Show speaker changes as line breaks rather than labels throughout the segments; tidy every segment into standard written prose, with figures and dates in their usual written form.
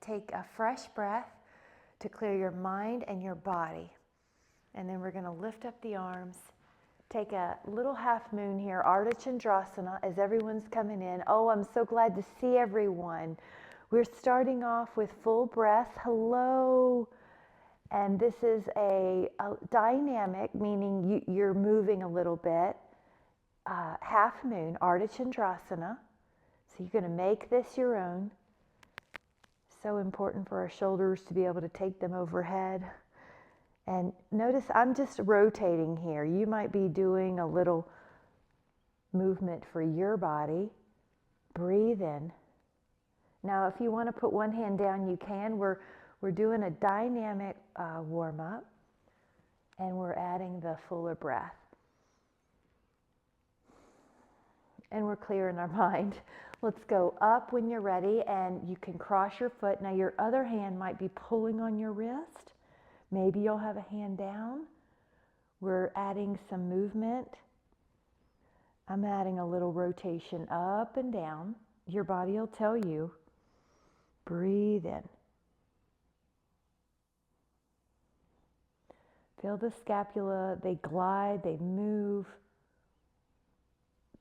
take a fresh breath to clear your mind and your body. And then we're going to lift up the arms. Take a little half moon here, Ardha Chandrasana, as everyone's coming in. Oh, I'm so glad to see everyone. We're starting off with full breath. Hello. And this is a dynamic, meaning you're moving a little bit. Half moon, Ardha Chandrasana. So you're going to make this your own. So important for our shoulders to be able to take them overhead. And notice I'm just rotating here. You might be doing a little movement for your body. Breathe in. Now, if you want to put one hand down, you can. We're doing a dynamic warm-up, and we're adding the fuller breath. And we're clearing our mind. Let's go up when you're ready, and you can cross your foot. Now, your other hand might be pulling on your wrist. Maybe you'll have a hand down. We're adding some movement. I'm adding a little rotation up and down. Your body will tell you. Breathe in. Feel the scapula. They glide, they move.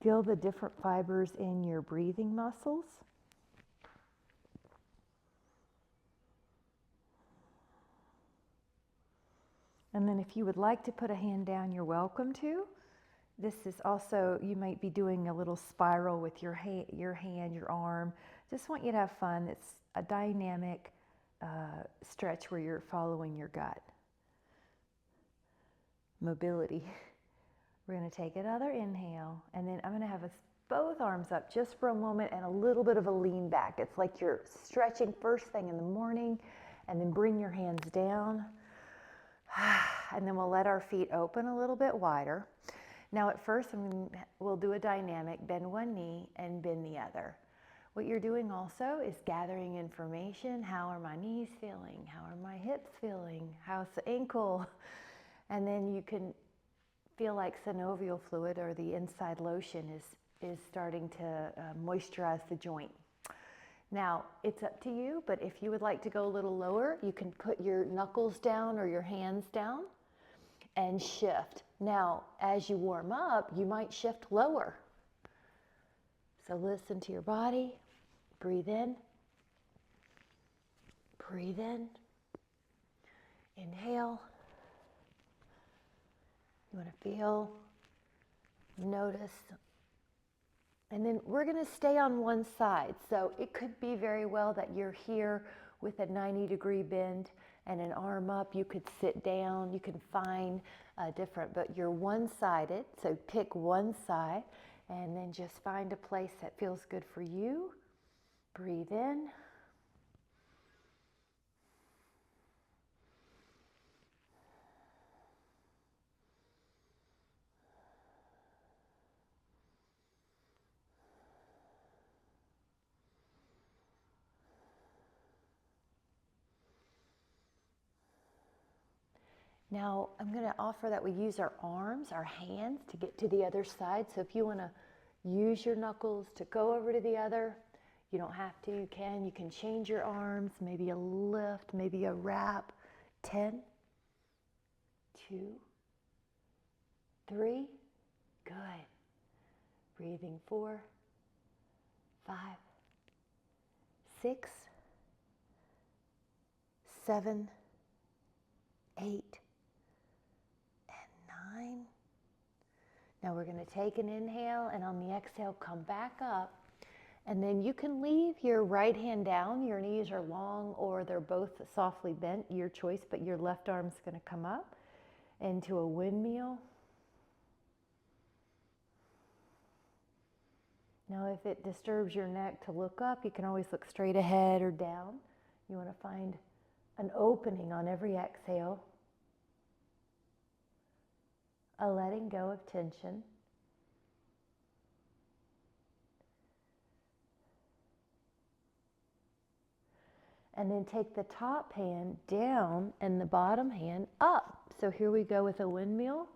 Feel the different fibers in your breathing muscles. And then if you would like to put a hand down, you're welcome to. This is also, you might be doing a little spiral with your hand, your arm. Just want you to have fun. It's a dynamic stretch where you're following your gut. Mobility. We're going to take another inhale, and then I'm going to have us both arms up just for a moment and a little bit of a lean back. It's like you're stretching first thing in the morning, and then bring your hands down. And then we'll let our feet open a little bit wider. Now at first we'll do a dynamic, bend one knee and bend the other. What you're doing also is gathering information. How are my knees feeling? How are my hips feeling? How's the ankle? And then you can feel like synovial fluid, or the inside lotion, is starting to moisturize the joint. Now, it's up to you, but if you would like to go a little lower, you can put your knuckles down or your hands down and shift. Now, as you warm up, you might shift lower. So listen to your body. Breathe in. Breathe in. Inhale. You want to feel, notice. And then we're going to stay on one side. So it could be very well that you're here with a 90-degree bend and an arm up. You could sit down. You can find different, but you're one-sided. So pick one side and then just find a place that feels good for you. Breathe in. Now, I'm going to offer that we use our arms, our hands, to get to the other side. So if you want to use your knuckles to go over to the other, you don't have to, you can. You can change your arms, maybe a lift, maybe a wrap. 10, 2, 3, good. Breathing 4, 5, 6, 7, 8, 9. Now we're going to take an inhale, and on the exhale, come back up. And then you can leave your right hand down. Your knees are long or they're both softly bent, your choice, but your left arm's going to come up into a windmill. Now if it disturbs your neck to look up, you can always look straight ahead or down. You want to find an opening on every exhale. A letting go of tension. And then take the top hand down and the bottom hand up. So here we go with a windmill.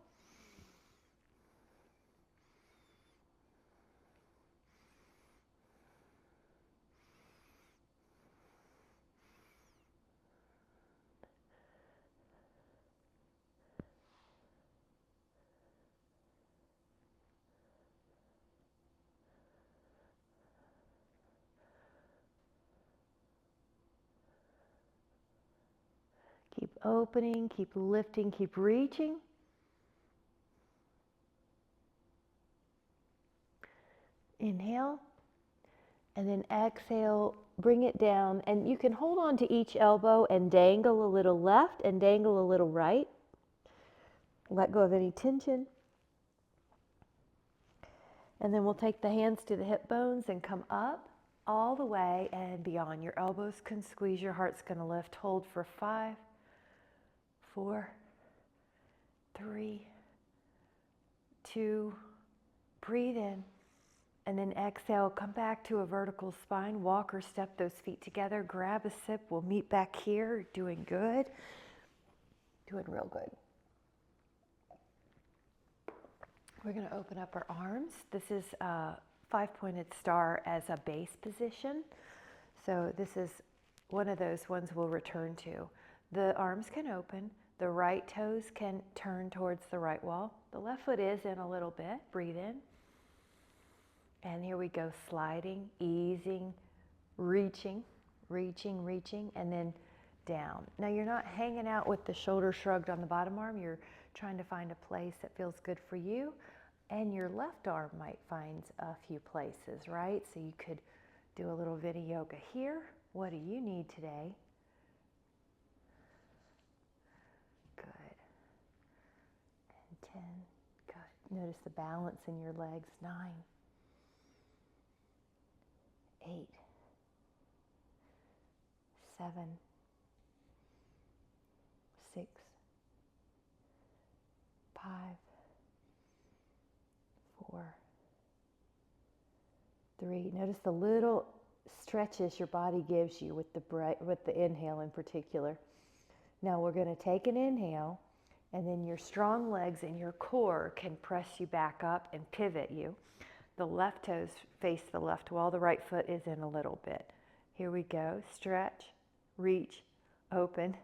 opening, keep lifting, keep reaching. Inhale, and then exhale, bring it down, and you can hold on to each elbow and dangle a little left and dangle a little right. Let go of any tension. And then we'll take the hands to the hip bones and come up all the way and beyond. Your elbows can squeeze, your heart's going to lift. Hold for 5, 4, 3, 2, breathe in. And then exhale, come back to a vertical spine. Walk or step those feet together. Grab a sip. We'll meet back here. Doing good. Doing real good. We're going to open up our arms. This is a 5-pointed star as a base position. So this is one of those ones we'll return to. The arms can open. The right toes can turn towards the right wall. The left foot is in a little bit. Breathe in. And here we go, sliding, easing, reaching, and then down. Now you're not hanging out with the shoulder shrugged on the bottom arm. You're trying to find a place that feels good for you. And your left arm might find a few places, right? So you could do a little Vinyasa yoga here. What do you need today? Good. And 10. Good. Notice the balance in your legs. 9. 8, 7, 6, 5, 4, 3. Notice the little stretches your body gives you with the inhale in particular. Now we're going to take an inhale, and then your strong legs and your core can press you back up and pivot you. The left toes face the left wall. The right foot is in a little bit. Here we go. Stretch, reach, open,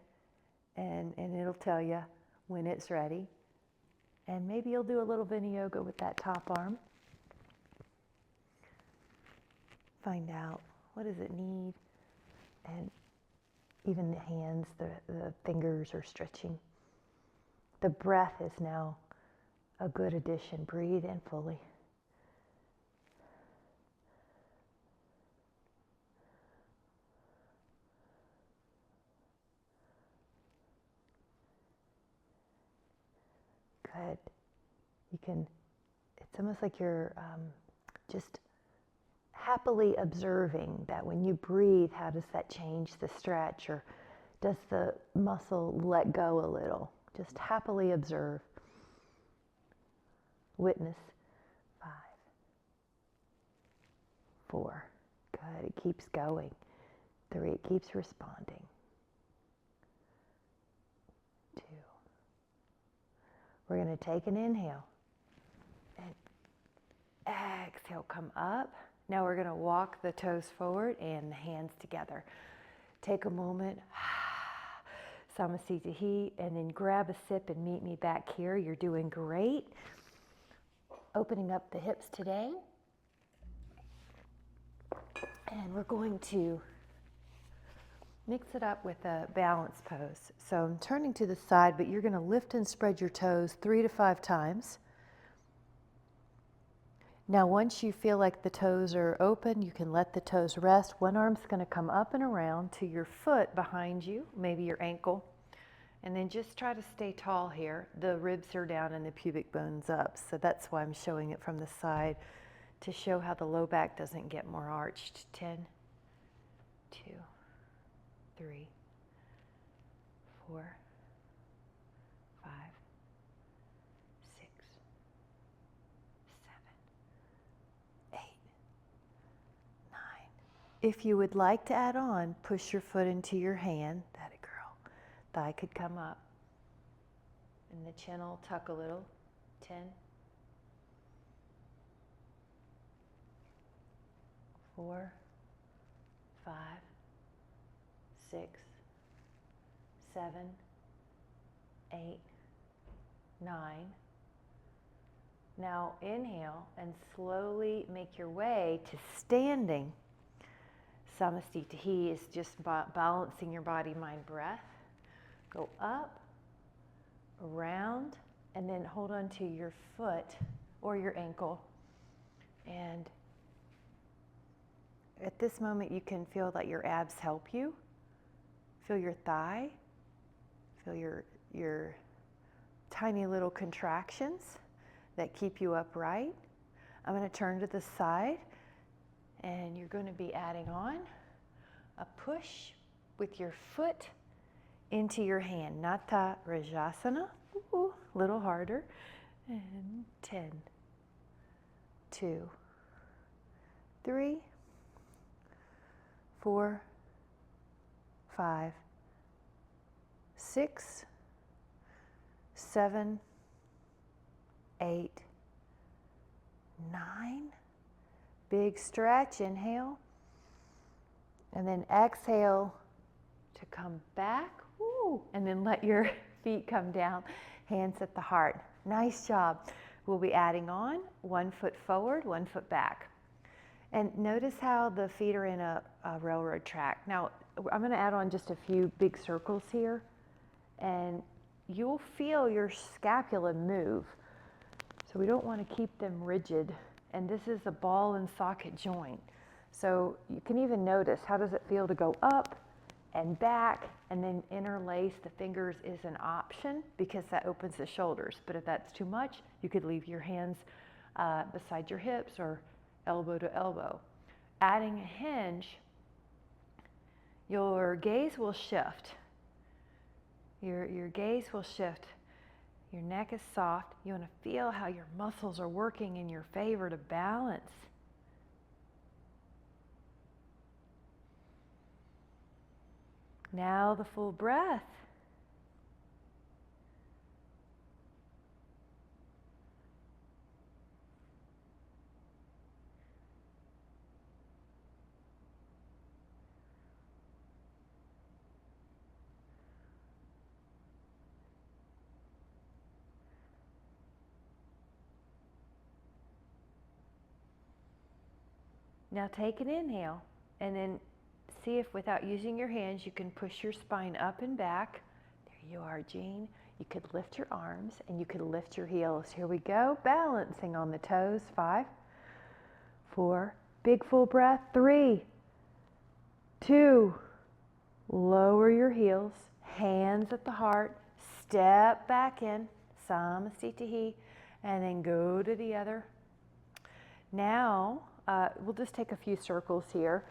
and it'll tell you when it's ready. And maybe you'll do a little Vinyasa yoga with that top arm. Find out what does it need. And even the hands, the fingers are stretching. The breath is now a good addition. Breathe in fully. Good. You can, it's almost like you're just happily observing that when you breathe, how does that change the stretch, or does the muscle let go a little? Just happily observe. Witness. 5, 4. Good. It keeps going. 3. It keeps responding. 2. We're going to take an inhale and exhale, come up. Now we're going to walk the toes forward and the hands together. Take a moment, Samasthiti, and then grab a sip and meet me back here. You're doing great. Opening up the hips today. And we're going to mix it up with a balance pose. So I'm turning to the side, but you're going to lift and spread your toes 3 to 5 times. Now once you feel like the toes are open, you can let the toes rest. One arm's going to come up and around to your foot behind you, maybe your ankle. And then just try to stay tall here. The ribs are down and the pubic bone's up. So that's why I'm showing it from the side, to show how the low back doesn't get more arched. 10, 2, 3, 4, 5, 6, 7, 8, 9. If you would like to add on, push your foot into your hand. That a girl. Thigh could come up. And the chin will tuck a little. 10, 4, 5, 6, 7, 8, 9. Now inhale and slowly make your way to standing. Samasthiti is just balancing your body, mind, breath. Go up, around, and then hold on to your foot or your ankle. And at this moment, you can feel that your abs help you. Feel your thigh. Feel your tiny little contractions that keep you upright. I'm going to turn to the side, and you're going to be adding on a push with your foot into your hand. Nata Rajasana. Ooh, a little harder. And 10, 2, 3, 4, 5, 6, 7, 8, 9. Big stretch, inhale. And then exhale to come back. Woo. And then let your feet come down, hands at the heart. Nice job. We'll be adding on 1 foot forward, 1 foot back. And notice how the feet are in a railroad track. Now, I'm going to add on just a few big circles here, and you'll feel your scapula move. So we don't want to keep them rigid. And this is a ball and socket joint. So you can even notice, how does it feel to go up and back and then interlace the fingers is an option because that opens the shoulders. But if that's too much, you could leave your hands beside your hips or elbow to elbow. Adding a hinge, your gaze will shift. Your gaze will shift. Your neck is soft. You want to feel how your muscles are working in your favor to balance. Now the full breath. Now take an inhale and then see if without using your hands you can push your spine up and back. There you are, Jean. You could lift your arms and you could lift your heels. Here we go, balancing on the toes. 5, 4, big full breath. 3, 2, lower your heels, hands at the heart, step back in, Samasthiti, and then go to the other. Now, we'll just take a few circles here.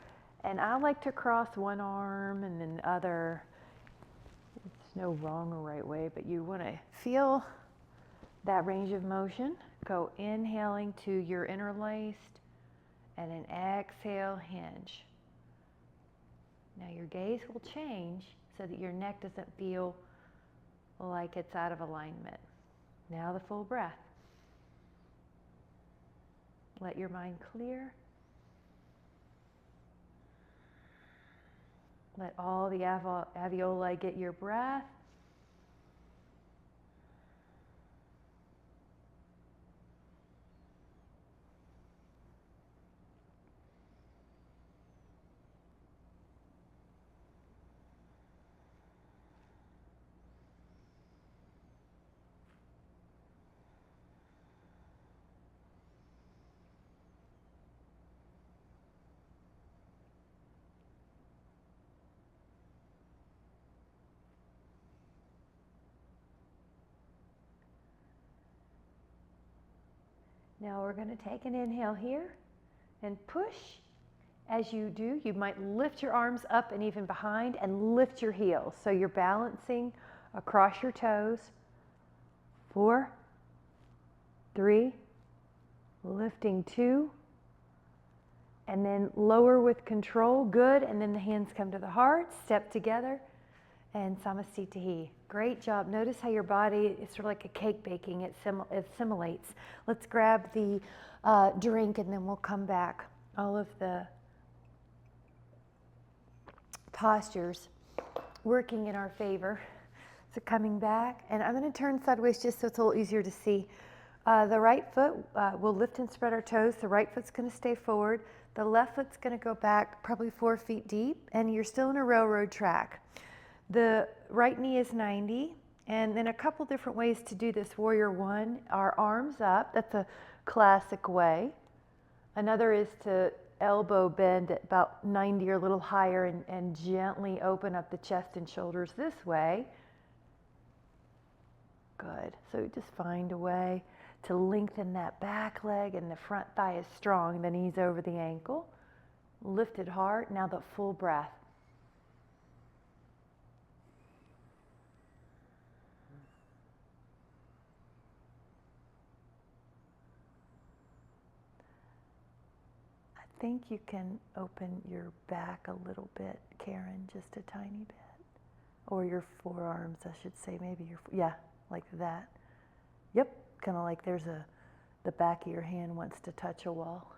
And I like to cross one arm and then the other. There's no wrong or right way, but you want to feel that range of motion. Go inhaling to your interlaced and then exhale, hinge. Now your gaze will change so that your neck doesn't feel like it's out of alignment. Now the full breath. Let your mind clear. Let all the alveoli get your breath. Now we're going to take an inhale here and push. As you do, you might lift your arms up and even behind and lift your heels. So you're balancing across your toes. 4, 3, lifting 2, and then lower with control. Good. And then the hands come to the heart, step together, and Samasthiti. Great job. Notice how your body is sort of like a cake baking. It assimilates. Let's grab the drink and then we'll come back. All of the postures working in our favor. So coming back, and I'm going to turn sideways just so it's a little easier to see. The right foot, we'll lift and spread our toes. The right foot's going to stay forward. The left foot's going to go back probably 4 feet deep, and you're still in a railroad track. The right knee is 90. And then a couple different ways to do this. Warrior one, our arms up. That's a classic way. Another is to elbow bend at about 90 or a little higher and gently open up the chest and shoulders this way. Good. So just find a way to lengthen that back leg, and the front thigh is strong, the knees over the ankle. Lifted heart. Now the full breath. I think you can open your back a little bit, Karen, just a tiny bit. Or your forearms, I should say, maybe yeah, like that. Yep, kind of like the back of your hand wants to touch a wall.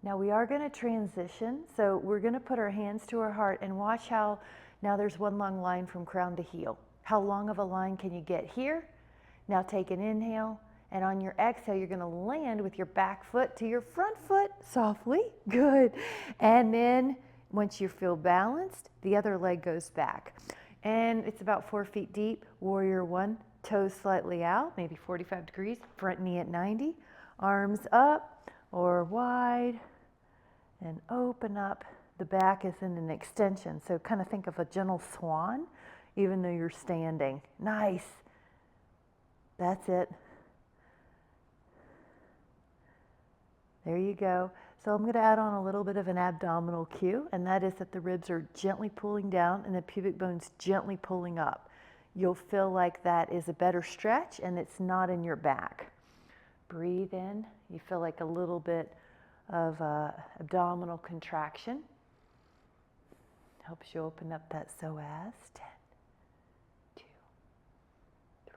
Now we are going to transition, so we're going to put our hands to our heart and watch how, now there's one long line from crown to heel. How long of a line can you get here? Now take an inhale, and on your exhale, you're going to land with your back foot to your front foot softly. Good. And then once you feel balanced, the other leg goes back. And it's about 4 feet deep. Warrior one, toes slightly out, maybe 45 degrees, front knee at 90, arms up or wide, and open up. The back is in an extension, so kind of think of a gentle swan, even though you're standing. Nice. That's it. There you go. So I'm going to add on a little bit of an abdominal cue, and that is that the ribs are gently pulling down and the pubic bone's gently pulling up. You'll feel like that is a better stretch, and it's not in your back. Breathe in. You feel like a little bit of abdominal contraction. Helps you open up that psoas. 10, 2, 3,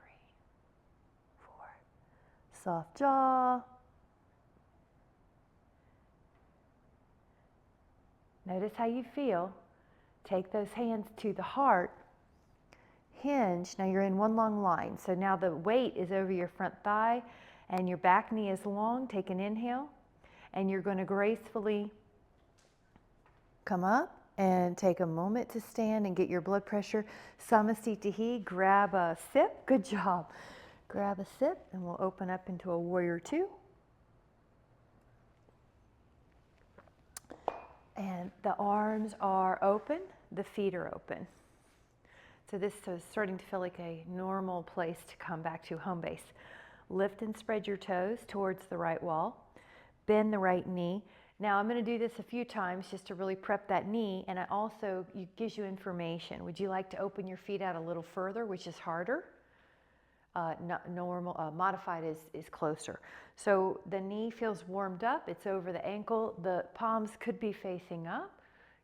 4. Soft jaw. Notice how you feel. Take those hands to the heart. Hinge. Now you're in one long line. So now the weight is over your front thigh and your back knee is long. Take an inhale. And you're going to gracefully come up and take a moment to stand and get your blood pressure. Samasthiti. Grab a sip. Good job. Grab a sip, and we'll open up into a warrior two. And the arms are open, the feet are open. So this is starting to feel like a normal place to come back to, home base. Lift and spread your toes towards the right wall. Bend the right knee. Now I'm going to do this a few times just to really prep that knee, and it gives you information. Would you like to open your feet out a little further, which is harder? Modified is closer. So the knee feels warmed up, it's over the ankle, the palms could be facing up.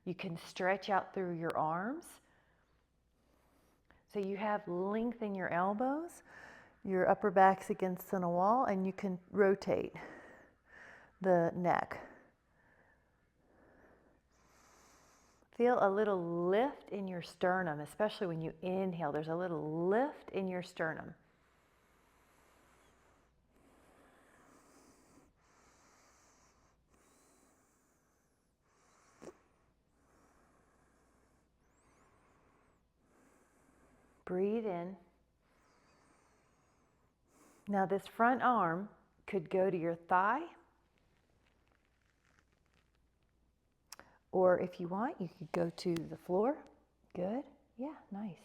You can stretch out through your arms. So you have length in your elbows, your upper back's against a wall, and you can rotate the neck. Feel a little lift in your sternum, especially when you inhale. There's a little lift in your sternum. Breathe in. Now this front arm could go to your thigh, or if you want, you could go to the floor. Good. Yeah, nice.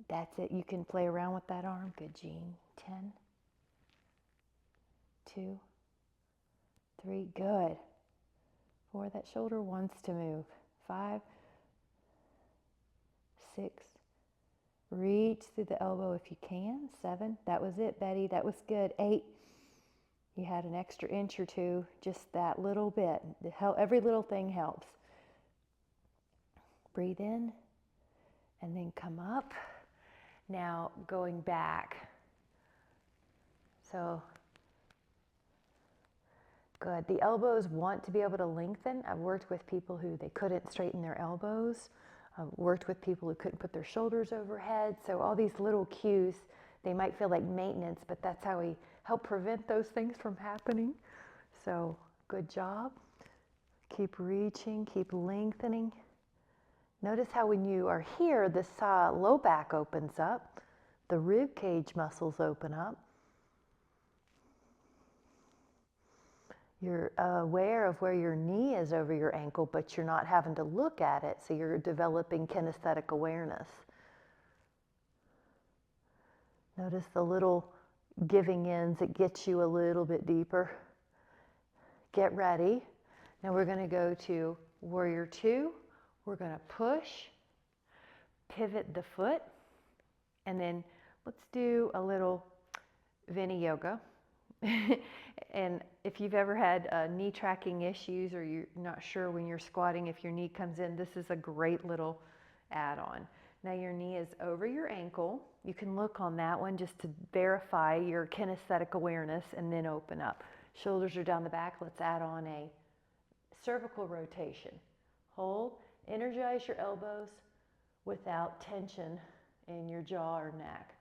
That's it. You can play around with that arm. Good, Jean. 10, 2, 3. Good. 4. That shoulder wants to move. 5, 6. Reach through the elbow if you can. 7. That was it, Betty. That was good. 8. You had an extra inch or two. Just that little bit. Every little thing helps. Breathe in and then come up. Now going back. So good. The elbows want to be able to lengthen. I've worked with people who they couldn't straighten their elbows. I've worked with people who couldn't put their shoulders overhead. So all these little cues, they might feel like maintenance, but that's how we help prevent those things from happening. So good job. Keep reaching, keep lengthening. Notice how when you are here, this low back opens up, the rib cage muscles open up. You're aware of where your knee is over your ankle, but you're not having to look at it, so you're developing kinesthetic awareness. Notice the little giving ins, it gets you a little bit deeper. Get ready. Now we're going to go to Warrior Two. We're going to push, pivot the foot, and then let's do a little Vinyasa. And if you've ever had knee tracking issues, or you're not sure when you're squatting if your knee comes in, this is a great little add-on. Now your knee is over your ankle. You can look on that one just to verify your kinesthetic awareness, and then open up. Shoulders are down the back. Let's add on a cervical rotation. Hold, energize your elbows without tension in your jaw or neck.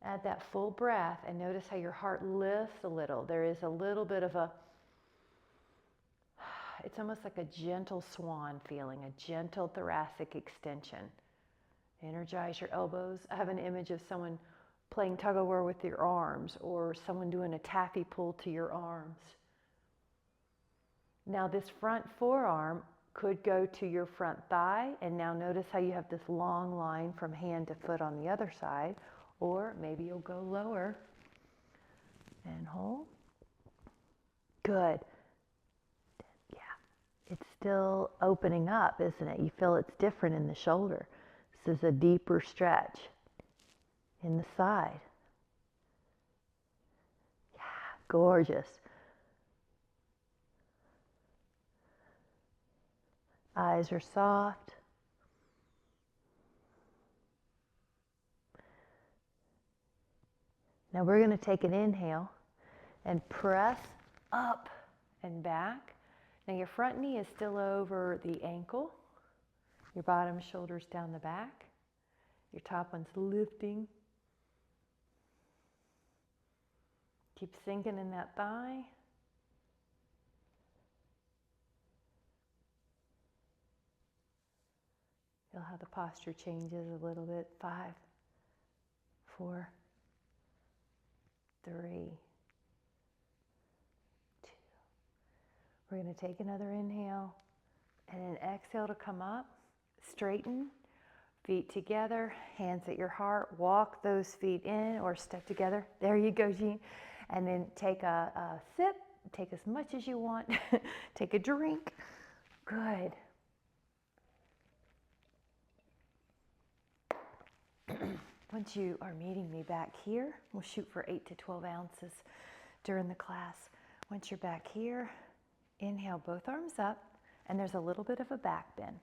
Add that full breath and notice how your heart lifts a little. There is a little bit of it's almost like a gentle swan feeling, a gentle thoracic extension. Energize your elbows. I have an image of someone playing tug of war with your arms, or someone doing a taffy pull to your arms. Now this front forearm could go to your front thigh, and now notice how you have this long line from hand to foot on the other side. Or maybe you'll go lower and hold. Good. Yeah, it's still opening up, isn't it? You feel it's different in the shoulder. This is a deeper stretch in the side. Yeah, gorgeous. Eyes are soft. Now we're going to take an inhale and press up and back. Now your front knee is still over the ankle. Your bottom shoulder's down the back. Your top one's lifting. Keep sinking in that thigh. Feel how the posture changes a little bit. 5, 4, 3, 2. We're going to take another inhale and an exhale to come up. Straighten, feet together, hands at your heart. Walk those feet in or step together. There you go, Jean. And then take a sip. Take as much as you want. Take a drink. Good. Once you are meeting me back here, we'll shoot for 8 to 12 ounces during the class. Once you're back here, inhale both arms up, and there's a little bit of a back bend.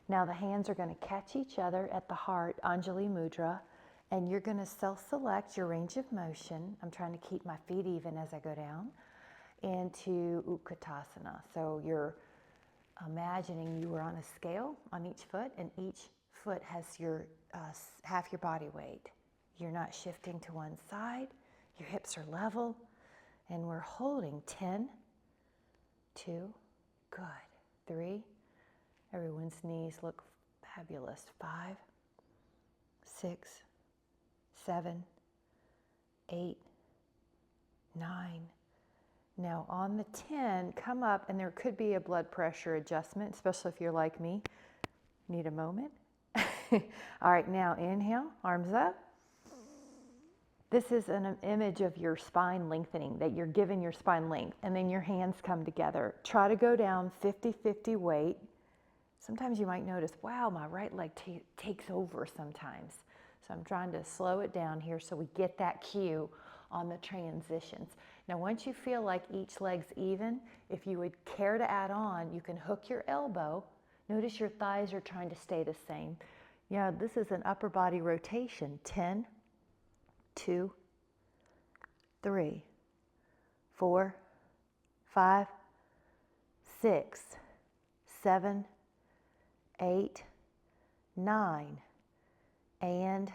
Now the hands are going to catch each other at the heart, Anjali Mudra, and you're going to self-select your range of motion. I'm trying to keep my feet even as I go down into Utkatasana. So you're imagining you were on a scale on each foot, and each foot has your half your body weight. You're not shifting to one side. Your hips are level, and we're holding 10, 2, good, 3. Everyone's knees look fabulous. 5, 6, 7, 8, 9. Now on the 10, come up, and there could be a blood pressure adjustment, especially if you're like me. Need a moment. All right, now inhale, arms up. This is an image of your spine lengthening, that you're giving your spine length, and then your hands come together. Try to go down 50-50 weight. Sometimes you might notice, wow, my right leg takes over sometimes. So I'm trying to slow it down here so we get that cue on the transitions. Now once you feel like each leg's even, if you would care to add on, you can hook your elbow. Notice your thighs are trying to stay the same. Yeah, this is an upper body rotation. 10, 2, 3, 4, 5, 6, 7, 8, 9, and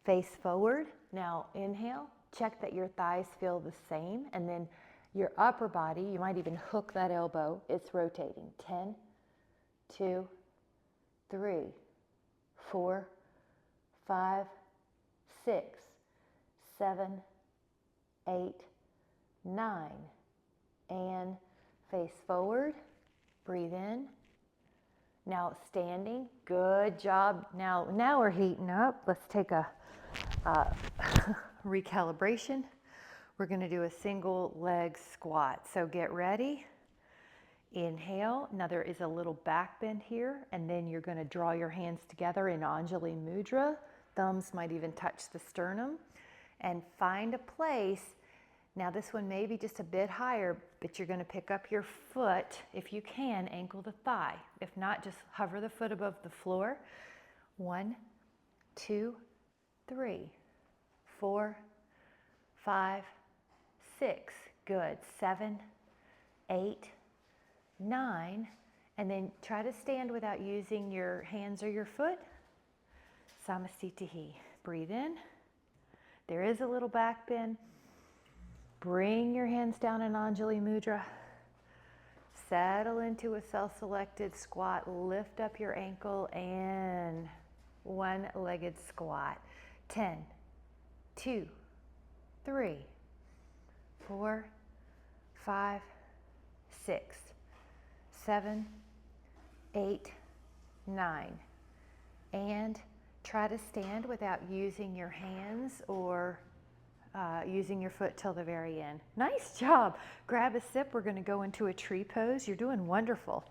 face forward. Now inhale, check that your thighs feel the same, and then your upper body, you might even hook that elbow, it's rotating. 10, 2, 3, 4, 5, 6, 7, 8, 9, and face forward, breathe in. Now standing, good job. Now we're heating up. Let's take a recalibration. We're going to do a single leg squat. So get ready. Inhale. Now there is a little back bend here, and then you're going to draw your hands together in Anjali Mudra. Thumbs might even touch the sternum, and find a place. Now this one may be just a bit higher, but you're going to pick up your foot, if you can, ankle to thigh. If not, just hover the foot above the floor. 1, 2, 3, 4, 5, 6. Good. 7, 8, 9. And then try to stand without using your hands or your foot. Samasthiti. Breathe in. There is a little back bend. Bring your hands down in Anjali Mudra. Settle into a self-selected squat. Lift up your ankle and one-legged squat. 10, 2, 3, 4, 5, 6, 7, 8, 9. And try to stand without using your hands or using your foot till the very end. Nice job. Grab a sip. We're going to go into a tree pose. You're doing wonderful.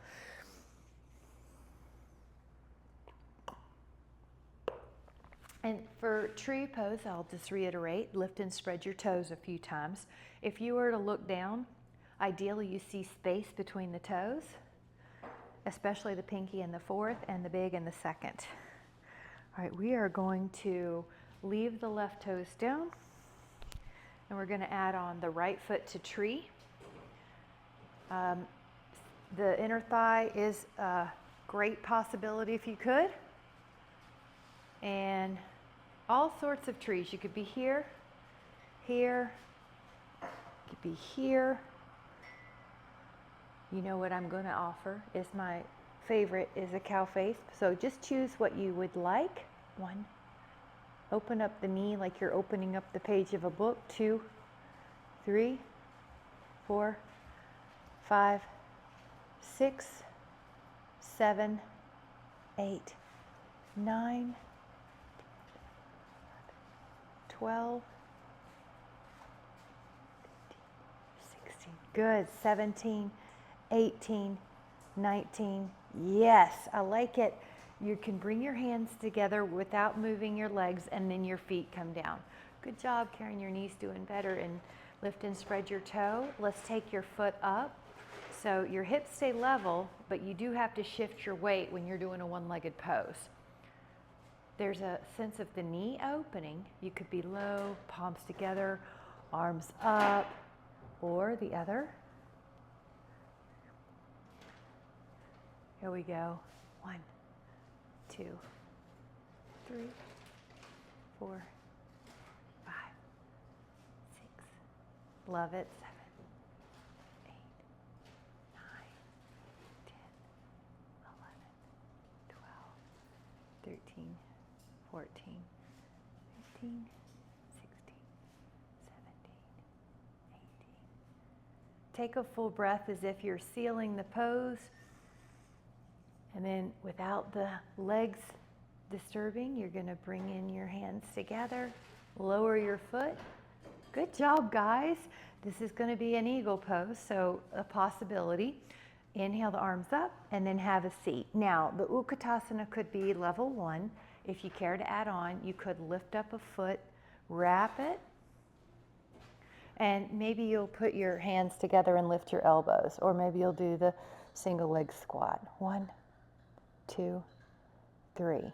And for tree pose, I'll just reiterate, lift and spread your toes a few times. If you were to look down, ideally you see space between the toes, especially the pinky and the fourth, and the big and the second. All right, we are going to leave the left toes down, and we're going to add on the right foot to tree. The inner thigh is a great possibility if you could. And all sorts of trees. You could be here, here, you could be here. You know what I'm going to offer is my favorite is a cow face. So just choose what you would like. 1, open up the knee like you're opening up the page of a book. 2, 3, 4, 5, 6, 7, 8, 9, 12, 16, good, 17, 18, 19, yes, I like it. You can bring your hands together without moving your legs, and then your feet come down. Good job, Karen, your knee's doing better. And lift and spread your toe. Let's take your foot up. So your hips stay level, but you do have to shift your weight when you're doing a one-legged pose. There's a sense of the knee opening. You could be low, palms together, arms up, or the other. Here we go. 1, 2, 3, 4, 5, 6. Love it. 7, 8, 9, 10, 11, 12, 13, 14, 15, 16, 17, 18. Take a full breath as if you're sealing the pose. And then without the legs disturbing, you're going to bring in your hands together, lower your foot. Good job, guys. This is going to be an eagle pose, so a possibility. Inhale the arms up and then have a seat. Now, the Utkatasana could be level 1. If you care to add on, you could lift up a foot, wrap it, and maybe you'll put your hands together and lift your elbows, or maybe you'll do the single leg squat. 1, 2, 3,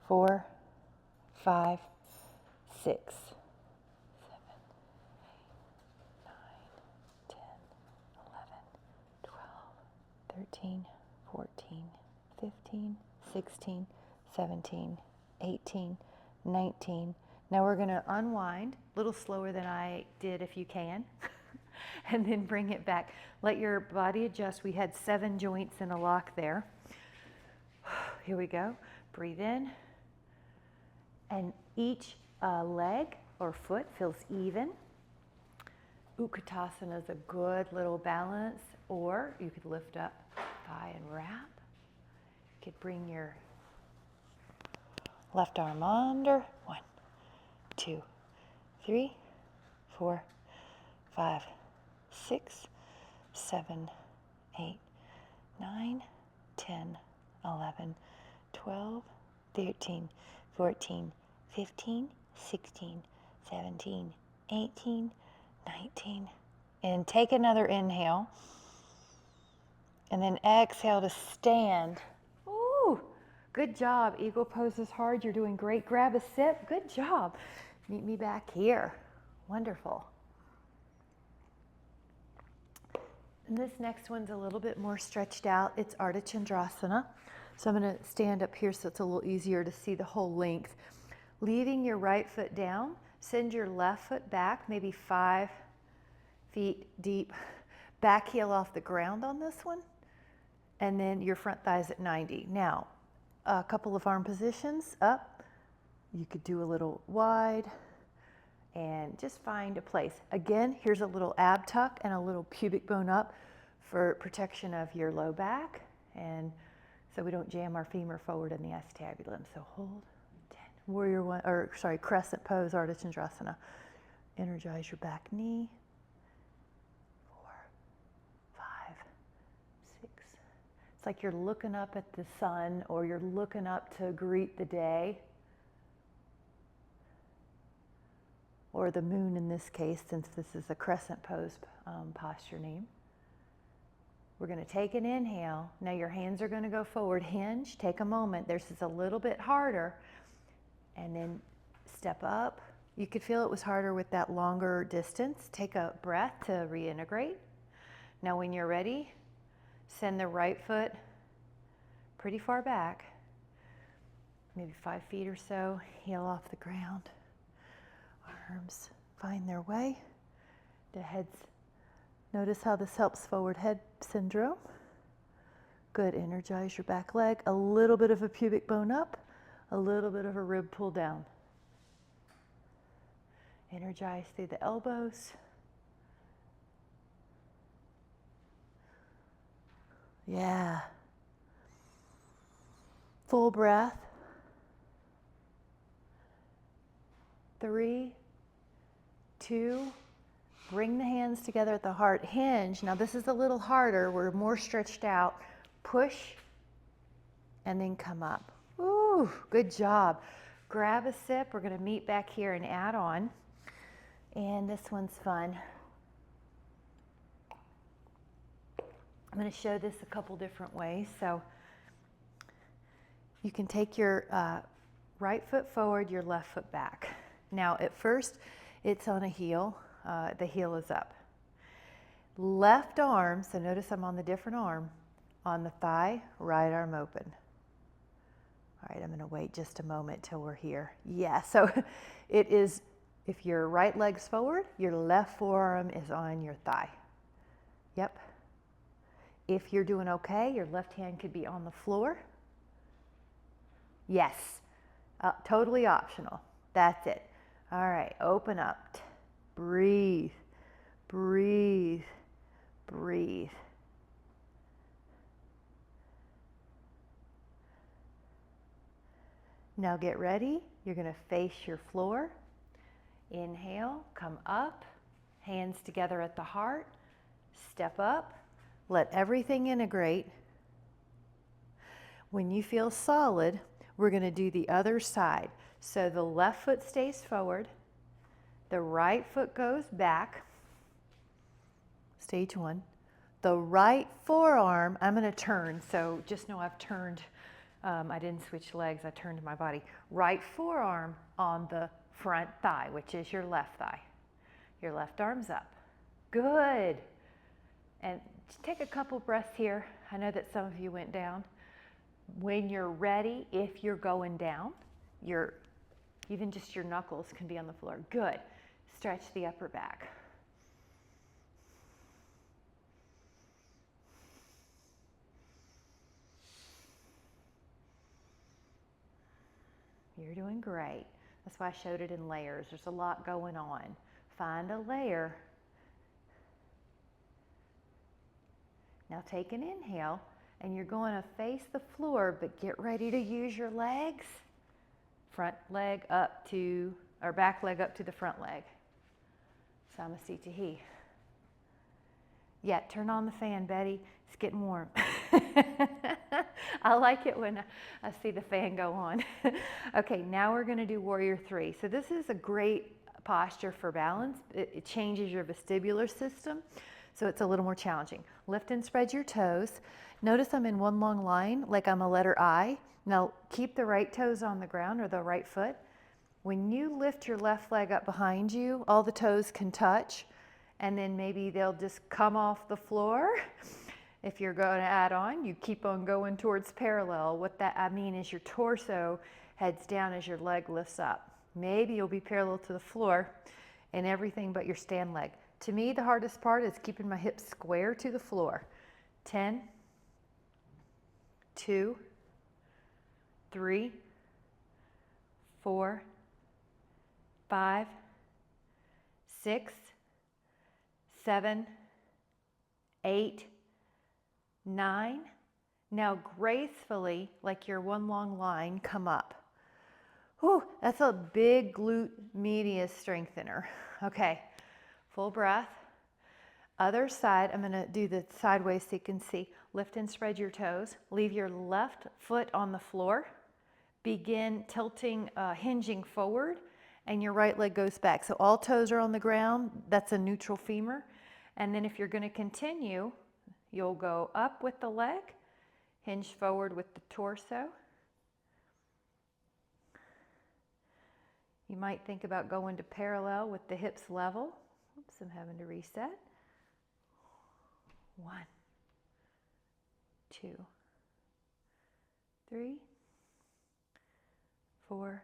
4, 5, 6, 7, 8, 9, 10, 11, 12, 13, 14, 15, 16, 17, 18, 19, Now we're going to unwind a little slower than I did if you can, and then bring it back. Let your body adjust. We had 7 joints in a lock there. Here we go. Breathe in. And each leg or foot feels even. Utkatasana is a good little balance, or you could lift up thigh and wrap. You could bring your left arm under. 1, 2, 3, 4, 5, 6, 7, 8, 9, 10, 11, 12, 13, 14, 15, 16, 17, 18, 19. And take another inhale. And then exhale to stand. Ooh, good job. Eagle pose is hard. You're doing great. Grab a sip. Good job. Meet me back here. Wonderful. And this next one's a little bit more stretched out. It's Ardha Chandrasana. So I'm going to stand up here so it's a little easier to see the whole length. Leaving your right foot down, send your left foot back, maybe 5 feet deep. Back heel off the ground on this one. And then your front thighs at 90. Now, a couple of arm positions up. You could do a little wide and just find a place. Again, here's a little ab tuck and a little pubic bone up for protection of your low back, and so we don't jam our femur forward in the acetabulum. So hold 10. Warrior one, or sorry, crescent pose, Ardha Chandrasana. Energize your back knee. 4, 5, 6. It's like you're looking up at the sun, or you're looking up to greet the day. Or the moon in this case, since this is a crescent pose posture name. We're going to take an inhale. Now your hands are going to go forward. Hinge, take a moment. This is a little bit harder. And then step up. You could feel it was harder with that longer distance. Take a breath to reintegrate. Now when you're ready, send the right foot pretty far back, maybe 5 feet or so, heel off the ground. Arms find their way. The head's, notice how this helps forward head syndrome. Good, energize your back leg. A little bit of a pubic bone up, a little bit of a rib pull down. Energize through the elbows. Yeah. Full breath. 3, 2, bring the hands together at the heart. Hinge. Now this is a little harder. We're more stretched out. Push and then come up. Ooh, good job. Grab a sip. We're going to meet back here and add on. And this one's fun. I'm going to show this a couple different ways. So you can take your right foot forward, your left foot back. Now at first it's on a heel. The heel is up. Left arm, so notice I'm on the different arm, on the thigh, right arm open. All right, I'm going to wait just a moment till we're here. Yeah, so it is, if your right leg's forward, your left forearm is on your thigh. Yep. If you're doing okay, your left hand could be on the floor. Yes, totally optional. That's it. All right, open up. Breathe, breathe, breathe. Now get ready. You're going to face your floor. Inhale, come up, hands together at the heart. Step up, let everything integrate. When you feel solid, we're going to do the other side. So the left foot stays forward, the right foot goes back. Stage 1. The right forearm, I'm going to turn, so just know I've turned. I didn't switch legs, I turned my body. Right forearm on the front thigh, which is your left thigh. Your left arm's up. Good. And just take a couple breaths here. I know that some of you went down. When you're ready, if you're going down, your Even just your knuckles can be on the floor. Good. Stretch the upper back. You're doing great. That's why I showed it in layers. There's a lot going on. Find a layer. Now take an inhale, and you're going to face the floor, but get ready to use your legs. Front leg up to, or back leg up to the front leg. Samasthiti. Yeah, turn on the fan, Betty. It's getting warm. I like it when I see the fan go on. Okay, now we're going to do Warrior 3. So this is a great posture for balance. It changes your vestibular system, so it's a little more challenging. Lift and spread your toes. Notice I'm in one long line, like I'm a letter I. Now keep the right toes on the ground, or the right foot. When you lift your left leg up behind you, all the toes can touch, and then maybe they'll just come off the floor. If you're going to add on, you keep on going towards parallel. What that I mean is your torso heads down as your leg lifts up. Maybe you'll be parallel to the floor in everything but your stand leg. To me, the hardest part is keeping my hips square to the floor. 10, 2, 3, 4, 5, 6, 7, 8, 9. Now gracefully, like your one long line, come up. Whew, that's a big glute medius strengthener. Okay, full breath. Other side, I'm going to do the sideways so you can see. Lift and spread your toes. Leave your left foot on the floor. Begin tilting, hinging forward, and your right leg goes back. So all toes are on the ground. That's a neutral femur. And then if you're going to continue, you'll go up with the leg, hinge forward with the torso. You might think about going to parallel with the hips level. Oops, I'm having to reset. 1, 2, 3, 4,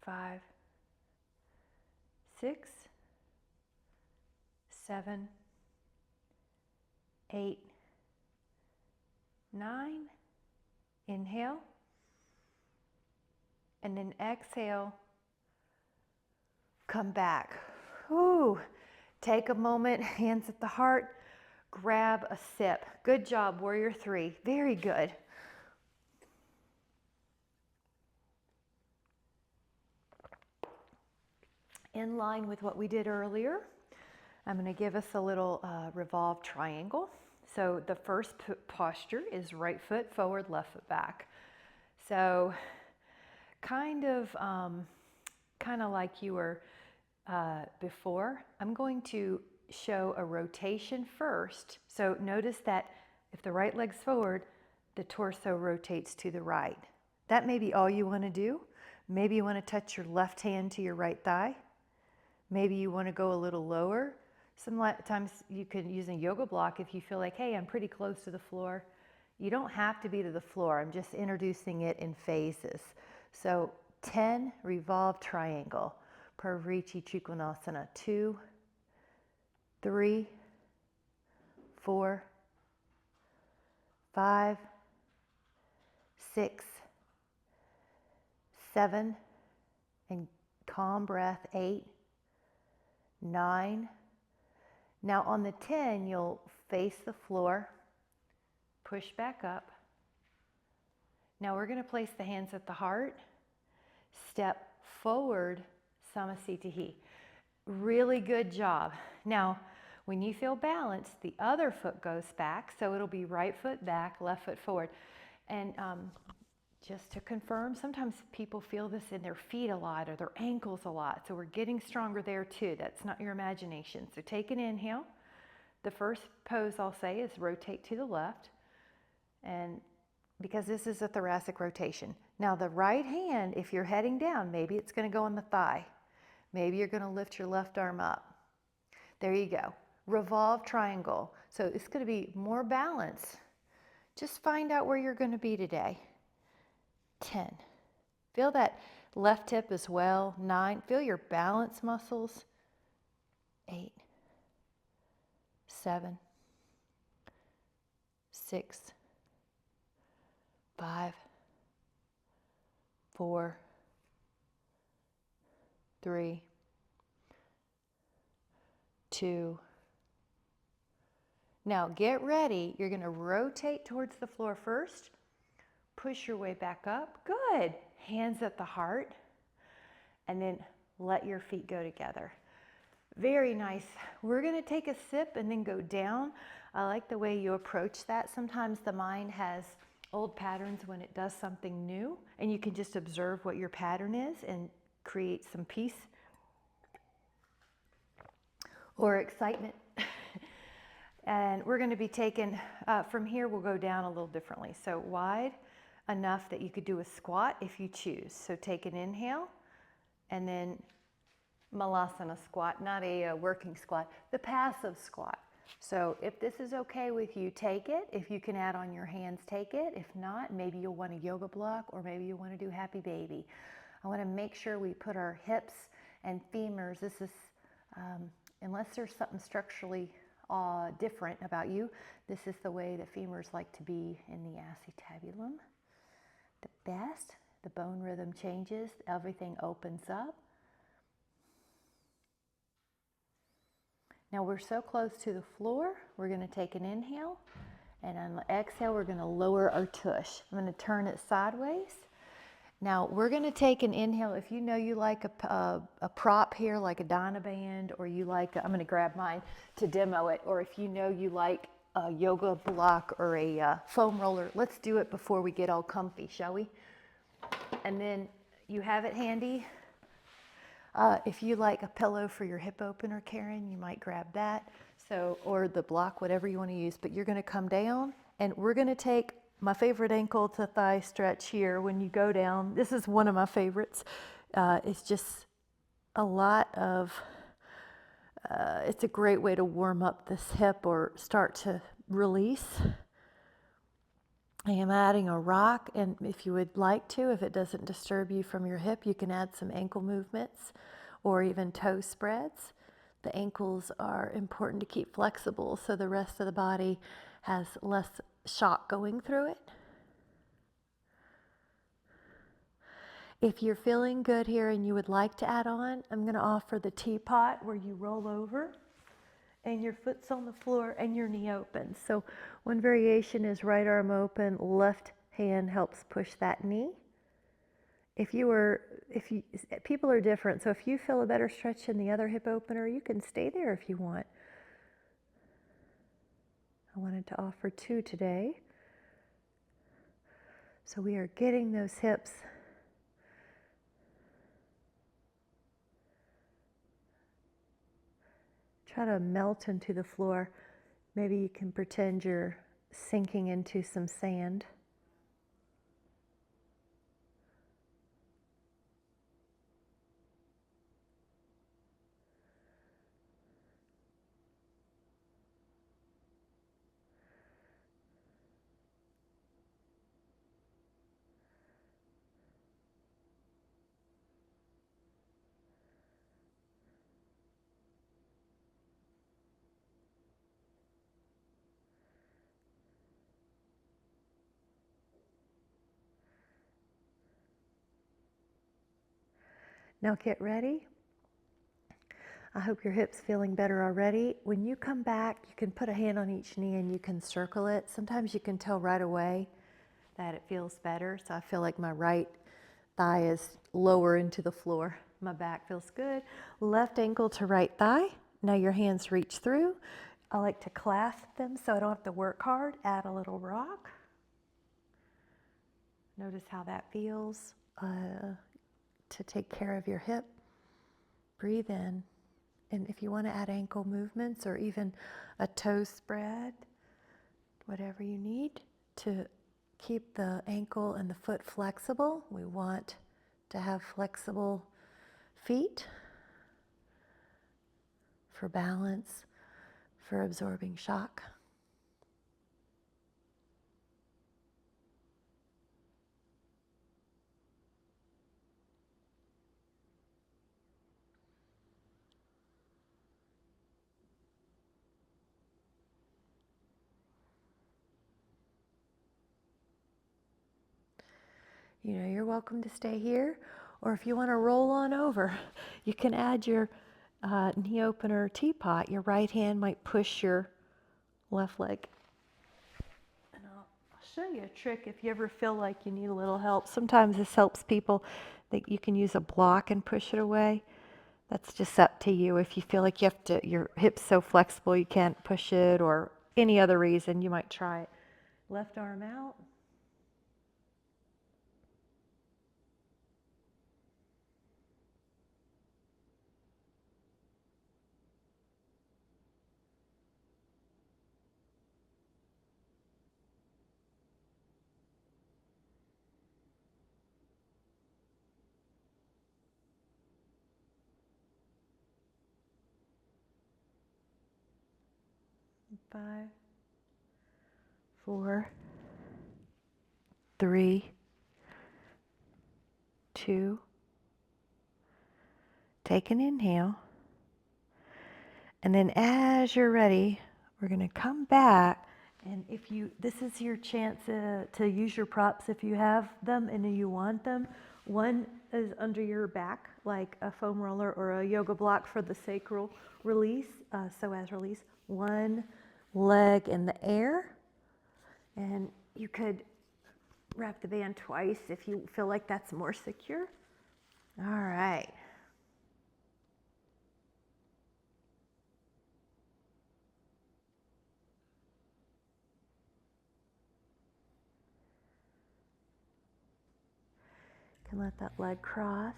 5, 6, 7, 8, 9. Inhale. And then exhale. Come back. Whew. Take a moment, hands at the heart. Grab a sip. Good job, Warrior 3. Very good. In line with what we did earlier, I'm going to give us a little revolved triangle. So the first posture is right foot forward, left foot back. So kind of like you were before. I'm going to show a rotation first. So notice that if the right leg's forward, the torso rotates to the right. That may be all you want to do. Maybe you want to touch your left hand to your right thigh. Maybe you want to go a little lower. Sometimes you can use a yoga block if you feel like, hey, I'm pretty close to the floor. You don't have to be to the floor. I'm just introducing it in phases. So 10 revolved triangle. Parvrichi Trikonasana. 2, 3, 4, 5, 6, 7, and calm breath, 8, 9. Now on the 10, you'll face the floor, push back up. Now we're going to place the hands at the heart, step forward, Samasthiti. Really good job. Now, when you feel balanced, the other foot goes back, so it'll be right foot back, left foot forward. And just to confirm, sometimes people feel this in their feet a lot or their ankles a lot, so we're getting stronger there too. That's not your imagination. So take an inhale. The first pose I'll say is rotate to the left, and because this is a thoracic rotation. Now the right hand, if you're heading down, maybe it's going to go on the thigh. Maybe you're going to lift your left arm up. There you go. Revolve triangle. So it's going to be more balance. Just find out where you're going to be today. 10. Feel that Left hip as well. 9. Feel your balance muscles. 8, 7, 6, 5, 4, 3, 2. Now get ready. You're going to rotate towards the floor first. Push your way back up. Good. Hands at the heart. And then let your feet go together. Very nice. We're going to take a sip and then go down. I like the way you approach that. Sometimes the mind has old patterns when it does something new, and you can just observe what your pattern is and create some peace or excitement. And we're going to be taking, from here we'll go down a little differently. So wide enough that you could do a squat if you choose. So take an inhale and then Malasana squat, not a working squat, the passive squat. So if this is okay with you, take it. If you can add on your hands, take it. If not, maybe you'll want a yoga block, or maybe you want to do happy baby. I want to make sure we put our hips and femurs. This is, unless there's something structurally different about you, this is the way the femurs like to be in the acetabulum. The best, the bone rhythm changes, everything opens up. Now we're so close to the floor, we're going to take an inhale, and on the exhale, we're going to lower our tush. I'm going to turn it sideways. Now we're going to take an inhale. If you know you like a prop here, like a Dynaband, or you like, I'm going to grab mine to demo it, or if you know you like a yoga block or a foam roller, let's do it before we get all comfy, shall we? And then you have it handy. If you like a pillow for your hip opener, Karen, you might grab that. So, or the block, whatever you want to use. But you're going to come down, and we're going to take my favorite ankle to thigh stretch here. When you go down, this is one of my favorites. It's just a lot of, it's a great way to warm up this hip or start to release. I am adding a rock, and if you would like to, if it doesn't disturb you from your hip, you can add some ankle movements or even toe spreads. The ankles are important to keep flexible so the rest of the body has less shock going through it. If you're feeling good here and you would like to add on, I'm going to offer the teapot where you roll over and your foot's on the floor and your knee opens. So one variation is right arm open, left hand helps push that knee. People are different, so if you feel a better stretch in the other hip opener, you can stay there if you want. I wanted to offer 2 today. So we are getting those hips try to melt into the floor. Maybe you can pretend you're sinking into some sand. Now get ready. I hope your hip's feeling better already. When you come back, you can put a hand on each knee and you can circle it. Sometimes you can tell right away that it feels better. So I feel like my right thigh is lower into the floor. My back feels good. Left ankle to right thigh. Now your hands reach through. I like to clasp them so I don't have to work hard. Add a little rock. Notice how that feels to take care of your hip. Breathe in. And if you want to add ankle movements or even a toe spread, whatever you need to keep the ankle and the foot flexible. We want to have flexible feet for balance, for absorbing shock. You're welcome to stay here, or if you want to roll on over, you can add your knee opener teapot. Your right hand might push your left leg. And I'll show you a trick if you ever feel like you need a little help. Sometimes this helps people that you can use a block and push it away. That's just up to you. If you feel like your hip's so flexible you can't push it, or any other reason, you might try it. Left arm out. Five, four, three, two. Take an inhale. And then as you're ready, we're going to come back. And this is your chance to use your props if you have them and you want them. One is under your back, like a foam roller or a yoga block for the sacral release, psoas release. One leg in the air. And you could wrap the band twice if you feel like that's more secure. All right. You can let that leg cross.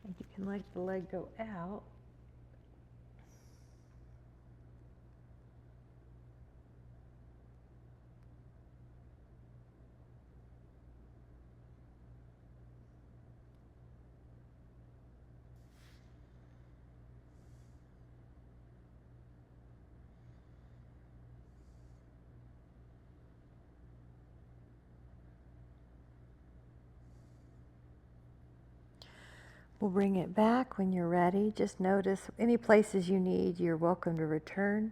And you can let the leg go out. We'll bring it back when you're ready. Just notice any places you need, you're welcome to return.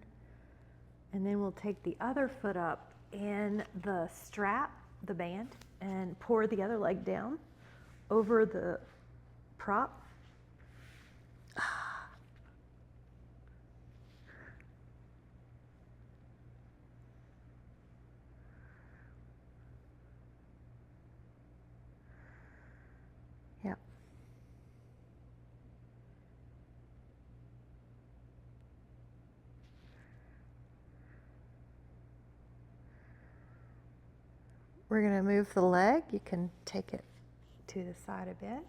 And then we'll take the other foot up in the strap, the band, and pour the other leg down over the prop. Yep. We're going to move the leg. You can take it to the side a bit.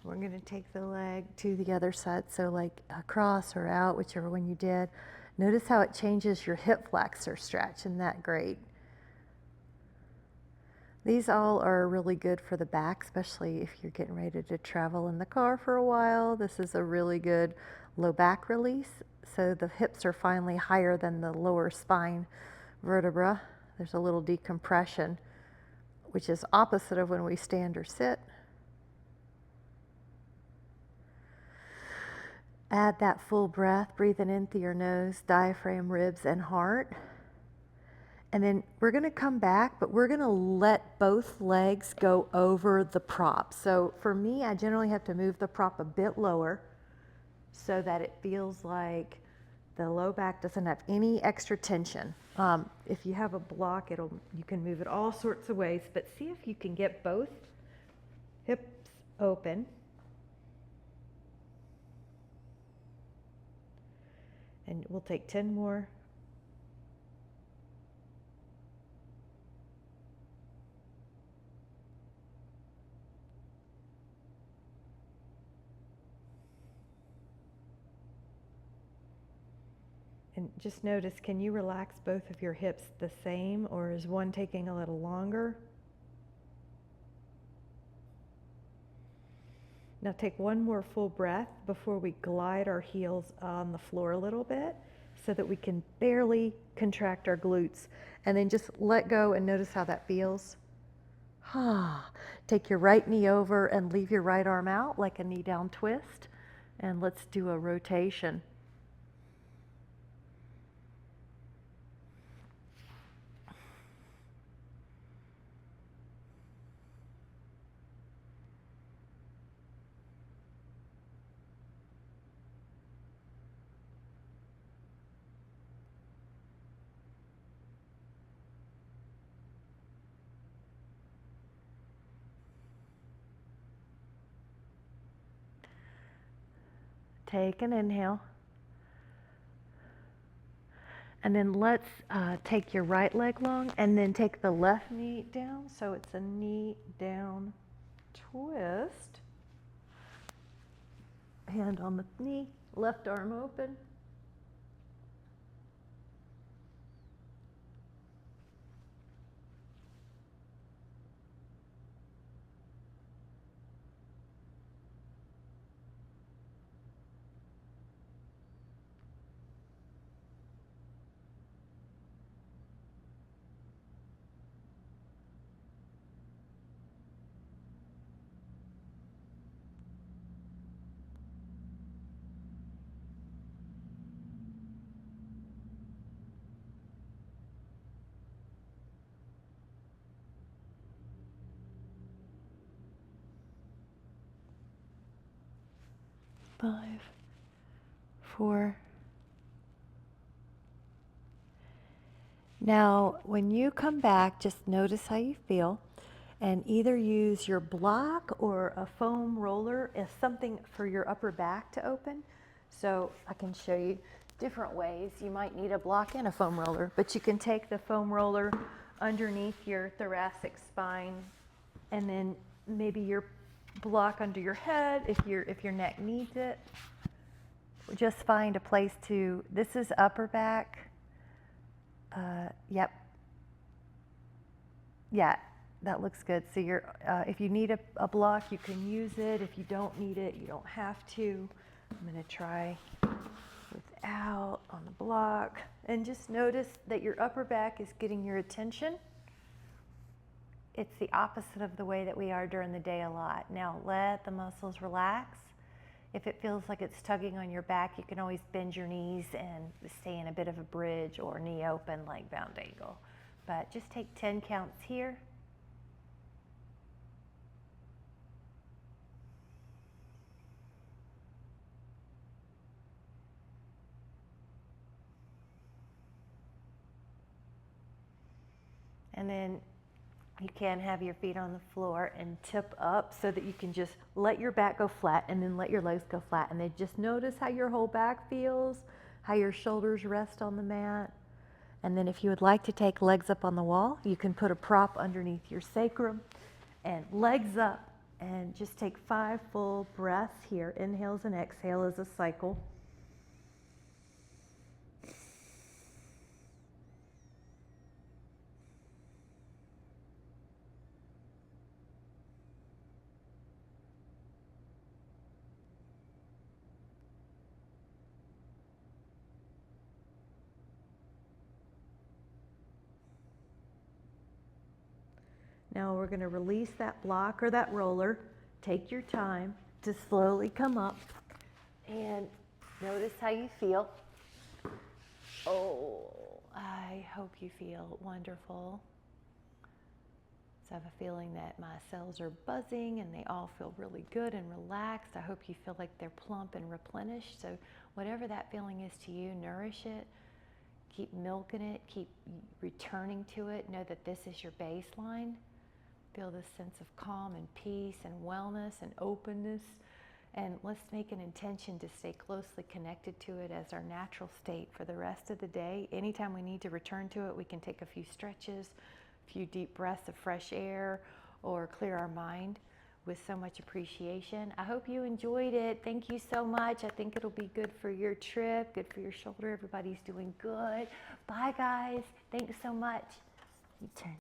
We're going to take the leg to the other side, so like across or out, whichever one you did. Notice how it changes your hip flexor stretch. Isn't that great? These all are really good for the back, especially if you're getting ready to travel in the car for a while. This is a really good low back release. So the hips are finally higher than the lower spine vertebra. There's a little decompression, which is opposite of when we stand or sit. Add that full breath, breathing in through your nose, diaphragm, ribs, and heart. And then we're going to come back, but we're going to let both legs go over the prop. So for me, I generally have to move the prop a bit lower so that it feels like the low back doesn't have any extra tension. If you have a block, you can move it all sorts of ways, but see if you can get both hips open. And we'll take 10 more. And just notice, can you relax both of your hips the same, or is one taking a little longer? Now take one more full breath before we glide our heels on the floor a little bit so that we can barely contract our glutes. And then just let go and notice how that feels. Take your right knee over and leave your right arm out like a knee down twist. And let's do a rotation. Take an inhale. And then let's take your right leg long and then take the left knee down. So it's a knee down twist. Hand on the knee, left arm open. Five, four. Now, when you come back, just notice how you feel and either use your block or a foam roller as something for your upper back to open. So I can show you different ways. You might need a block and a foam roller, but you can take the foam roller underneath your thoracic spine and then maybe your block under your head if your neck needs it. Just find a place to, this is upper back. Yep. Yeah, that looks good. So you're, if you need a block, you can use it. If you don't need it, you don't have to. I'm going to try without on the block. And just notice that your upper back is getting your attention. It's the opposite of the way that we are during the day a lot. Now let the muscles relax. If it feels like it's tugging on your back, you can always bend your knees and stay in a bit of a bridge or knee open, leg bound angle. But just take 10 counts here. And then you can have your feet on the floor and tip up so that you can just let your back go flat and then let your legs go flat. And then just notice how your whole back feels, how your shoulders rest on the mat. And then if you would like to take legs up on the wall, you can put a prop underneath your sacrum and legs up and just take 5 full breaths here. Inhales and exhale as a cycle. Now we're going to release that block or that roller. Take your time to slowly come up and notice how you feel. Oh, I hope you feel wonderful. So I have a feeling that my cells are buzzing and they all feel really good and relaxed. I hope you feel like they're plump and replenished. So whatever that feeling is to you, nourish it. Keep milking it. Keep returning to it. Know that this is your baseline. Feel this sense of calm and peace and wellness and openness. And let's make an intention to stay closely connected to it as our natural state for the rest of the day. Anytime we need to return to it, we can take a few stretches, a few deep breaths of fresh air, or clear our mind with so much appreciation. I hope you enjoyed it. Thank you so much. I think it'll be good for your trip, good for your shoulder. Everybody's doing good. Bye, guys. Thanks so much. You turn.